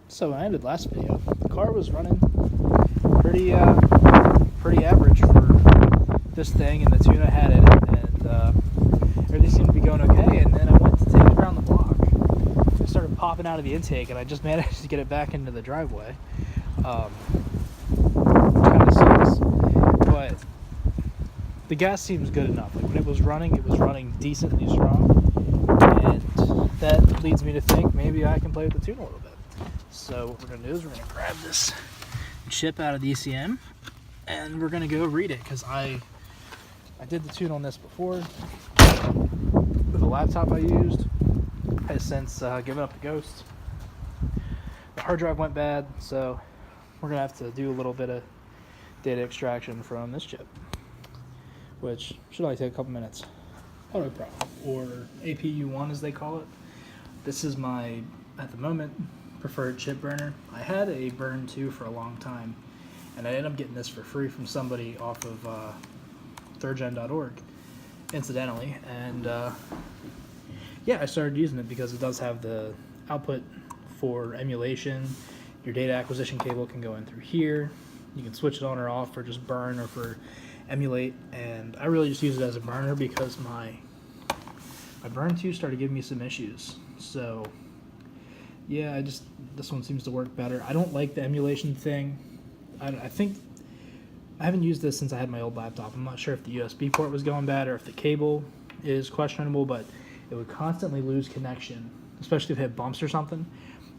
So when I ended last video, the car was running pretty average for this thing and the tune I had in it, and everything seemed to be going okay. And then I went to take it around the block. It started popping out of the intake, and I just managed to get it back into the driveway. Kind of sucks, but the gas seems good enough. Like when it was running decently strong, and that leads me to think maybe I can play with the tune a little bit. So what we're going to do is we're going to grab this chip out of the ECM, and we're going to go read it, because I did the tune on this before with a laptop I used. Has since given up the ghost. The hard drive went bad, so we're going to have to do a little bit of data extraction from this chip, which should only take a couple minutes. Auto Prop, or APU1 as they call it. This is my, at the moment, preferred chip burner. I had a Burn 2 for a long time, and I ended up getting this for free from somebody off of thirdgen.org, incidentally, and yeah, I started using it because it does have the output for emulation. Your data acquisition cable can go in through here. You can switch it on or off for just burn or for emulate, and I really just use it as a burner because my Burn 2 started giving me some issues. So yeah, this one seems to work better. I don't like the emulation thing. I think I haven't used this since I had my old laptop. I'm not sure if the USB port was going bad or if the cable is questionable, but it would constantly lose connection, especially if it had bumps or something.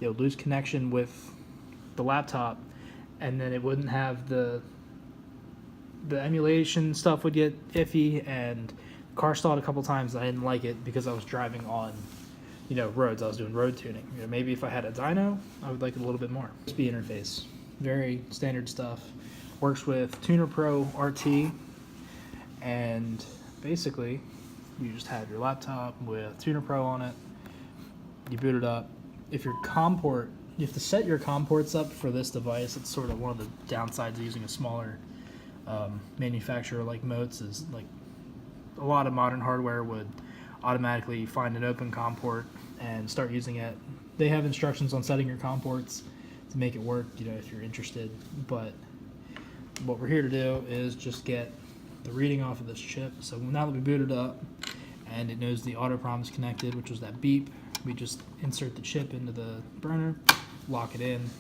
It would lose connection with the laptop, and then it wouldn't have the emulation stuff would get iffy, and the car stalled a couple times. I didn't like it because I was driving on roads. I was doing road tuning. Maybe if I had a dyno, I would like it a little bit more. USB interface, very standard stuff. Works with Tuner Pro RT, and basically you just have your laptop with Tuner Pro on it. You boot it up. If your COM port, you have to set your COM ports up for this device. It's sort of one of the downsides of using a smaller manufacturer like Motes, is like a lot of modern hardware would automatically find an open COM port and start using it. They have instructions on setting your COM ports to make it work, if you're interested. But what we're here to do is just get the reading off of this chip. So now that we booted up and it knows the auto prom is connected, which was that beep, we just insert the chip into the burner, lock it in.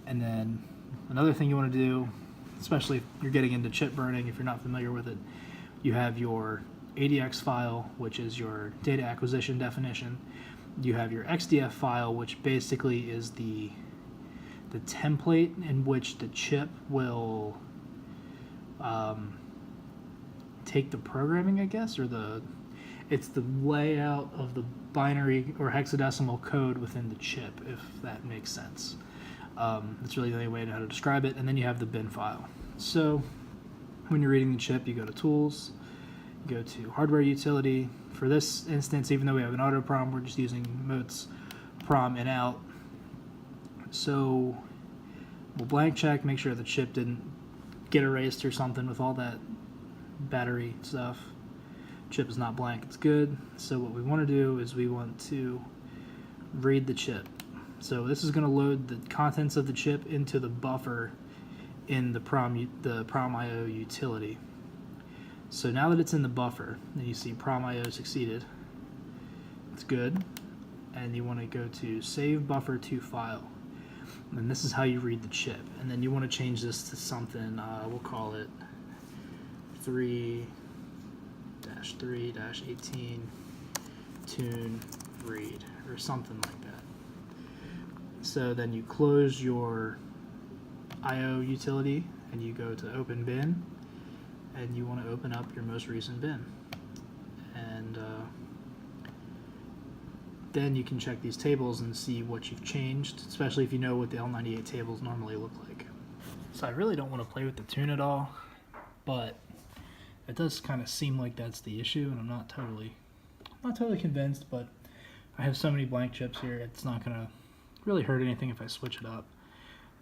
And then another thing you want to do, especially if you're getting into chip burning, if you're not familiar with it, you have your ADX file, which is your data acquisition definition. You have your XDF file, which basically is the template in which the chip will take the programming, I guess, or it's the layout of the binary or hexadecimal code within the chip, if that makes sense. That's really the only way to how to describe it. And then you have the bin file. So when you're reading the chip, you go to Tools, you go to Hardware Utility. For this instance, even though we have an auto prom, we're just using Motes prom in out. So we'll blank check, make sure the chip didn't get erased or something with all that battery stuff. Chip is not blank, it's good. So what we want to do is we want to read the chip. So this is going to load the contents of the chip into the buffer in the prom.io utility. So now that it's in the buffer, and you see prom.io succeeded, it's good. And you want to go to save buffer to file. And this is how you read the chip. And then you want to change this to something, we'll call it 3-3-18 tune read, or something like that. So then you close your IO utility and you go to open bin, and you want to open up your most recent bin. And then you can check these tables and see what you've changed, especially if you know what the L98 tables normally look like. So I really don't want to play with the tune at all, but it does kind of seem like that's the issue, and I'm not totally convinced, but I have so many blank chips here, it's not going to really hurt anything if I switch it up.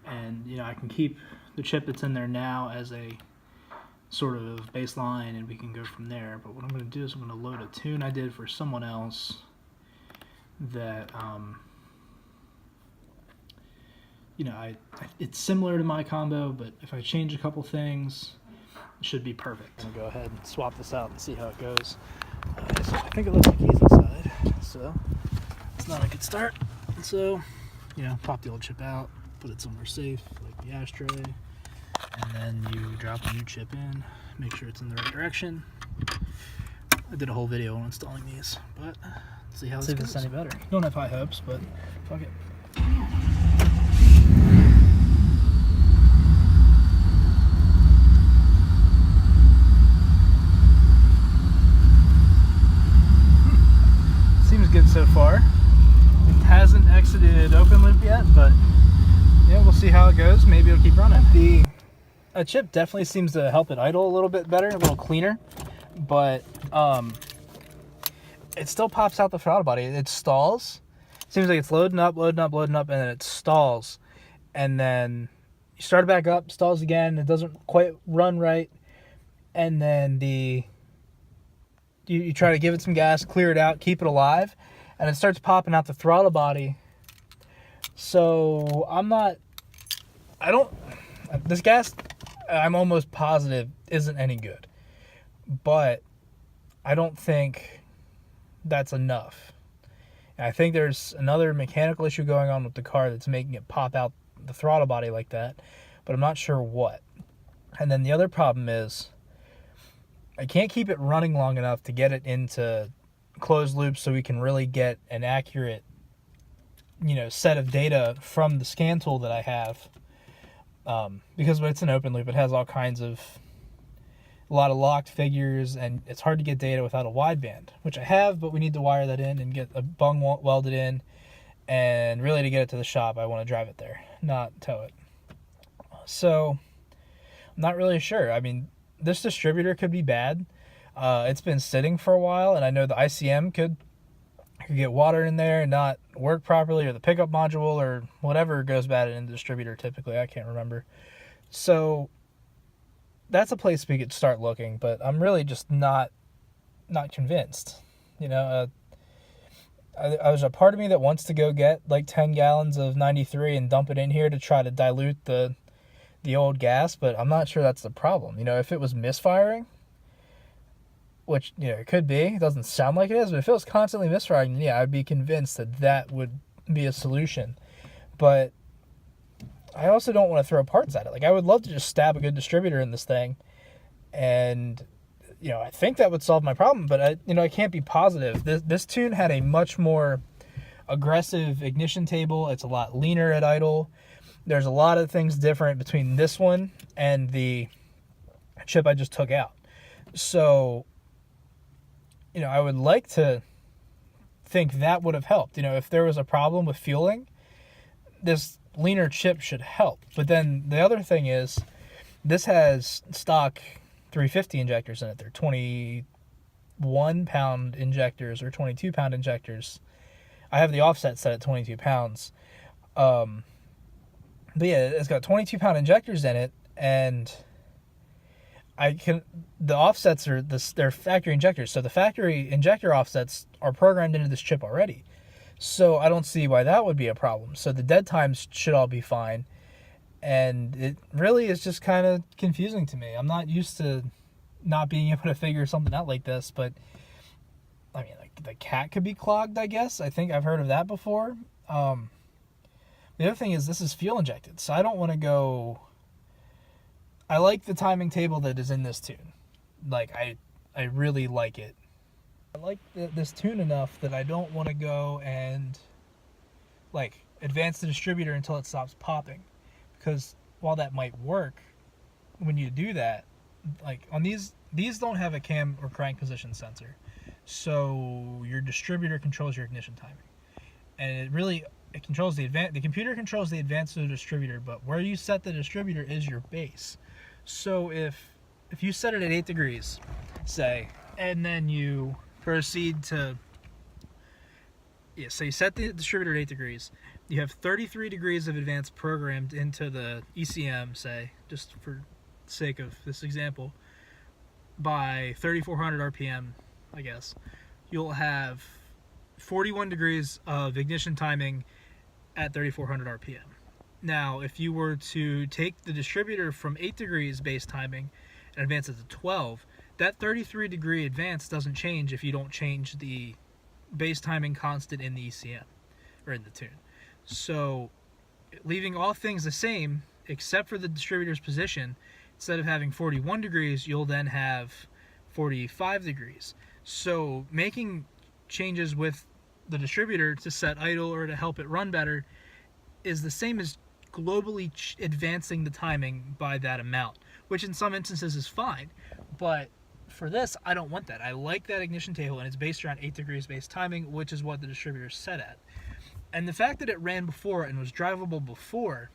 And I can keep the chip that's in there now as a sort of baseline, and we can go from there. But what I'm going to do is I'm going to load a tune I did for someone else that you know, it's similar to my combo, but if I change a couple things, it should be perfect. I'm gonna go ahead and swap this out and see how it goes. So I think it looks like he's inside, so it's not a good start. So, you know, pop the old chip out, put it somewhere safe, like the ashtray, and then you drop a new chip in, make sure it's in the right direction. I did a whole video on installing these, but let's see how this goes. See if it's any better. Don't have high hopes, but fuck it. Seems good so far. It hasn't exited open loop yet, but yeah, we'll see how it goes. Maybe it'll keep running. A chip definitely seems to help it idle a little bit better, a little cleaner, but it still pops out the throttle body. It stalls. Seems like it's loading up, and then it stalls. And then you start it back up, stalls again, it doesn't quite run right. And then you try to give it some gas, clear it out, keep it alive, and it starts popping out the throttle body. So this gas, I'm almost positive, isn't any good. But I don't think that's enough. And I think there's another mechanical issue going on with the car that's making it pop out the throttle body like that, but I'm not sure what. And then the other problem is I can't keep it running long enough to get it into closed loop so we can really get an accurate, you know, set of data from the scan tool that I have. Because when it's an open loop, it has all kinds of, a lot of locked figures, and it's hard to get data without a wideband, which I have, but we need to wire that in and get a bung welded in. And really, to get it to the shop, I want to drive it there, not tow it. So I'm not really sure. I mean, this distributor could be bad. It's been sitting for a while, and I know the ICM could get water in there and not work properly, or the pickup module or whatever goes bad in the distributor typically. I can't remember. So that's a place we could start looking, but I'm really just not convinced. You know, there's a part of me that wants to go get like 10 gallons of 93 and dump it in here to try to dilute the old gas, but I'm not sure that's the problem. You know, if it was misfiring, which, you know, it could be, it doesn't sound like it is, but if it was constantly misfiring, yeah, I'd be convinced that would be a solution. But I also don't want to throw parts at it. Like, I would love to just stab a good distributor in this thing, and, you know, I think that would solve my problem, but I can't be positive. This tune had a much more aggressive ignition table. It's a lot leaner at idle. There's a lot of things different between this one and the chip I just took out. So, you know, I would like to think that would have helped. You know, if there was a problem with fueling, this leaner chip should help. But then the other thing is, this has stock 350 injectors in it. They're 21-pound injectors or 22-pound injectors. I have the offset set at 22 pounds. But yeah, it's got 22-pound injectors in it, and the offsets are they're factory injectors. So the factory injector offsets are programmed into this chip already. So I don't see why that would be a problem. So the dead times should all be fine. And it really is just kind of confusing to me. I'm not used to not being able to figure something out like this, but I mean, like, the cat could be clogged, I guess. I think I've heard of that before. The other thing is, this is fuel injected, so I don't want to go. I like the timing table that is in this tune. Like, I really like it. I like this tune enough that I don't want to go and, like, advance the distributor until it stops popping. Because while that might work, when you do that, like, on these don't have a cam or crank position sensor. So your distributor controls your ignition timing. And it controls the computer controls the advance of the distributor, but where you set the distributor is your base. So if you set it at 8 degrees, say, and then you proceed to, so you set the distributor at 8 degrees, you have 33 degrees of advance programmed into the ECM, say, just for sake of this example, by 3,400 RPM, I guess, you'll have 41 degrees of ignition timing at 3,400 RPM. Now, if you were to take the distributor from 8 degrees base timing and advance it to 12, that 33 degree advance doesn't change if you don't change the base timing constant in the ECM, or in the tune. So, leaving all things the same, except for the distributor's position, instead of having 41 degrees, you'll then have 45 degrees. So, making changes with the distributor to set idle or to help it run better is the same as globally advancing the timing by that amount, which in some instances is fine. But for this, I don't want that. I like that ignition table, and it's based around 8 degrees base timing, which is what the distributor is set at. And the fact that it ran before and was drivable before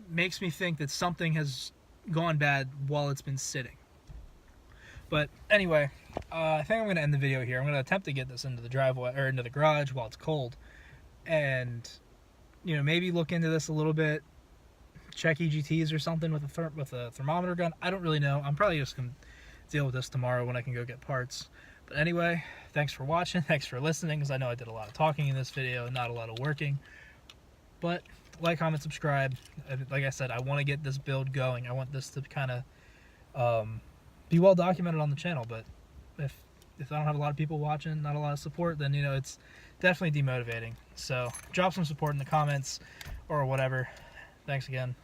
makes me think that something has gone bad while it's been sitting. But anyway, I think I'm going to end the video here. I'm going to attempt to get this into the driveway, or into the garage while it's cold, and maybe look into this a little bit, check EGTs or something with a thermometer gun. I don't really know. I'm probably just going to deal with this tomorrow when I can go get parts. But anyway, thanks for watching, thanks for listening, because I know I did a lot of talking in this video, not a lot of working. But like, comment, subscribe. Like I said, I want to get this build going. I want this to kind of be well documented on the channel. But if I don't have a lot of people watching, not a lot of support, then it's definitely demotivating. So drop some support in the comments or whatever. Thanks again.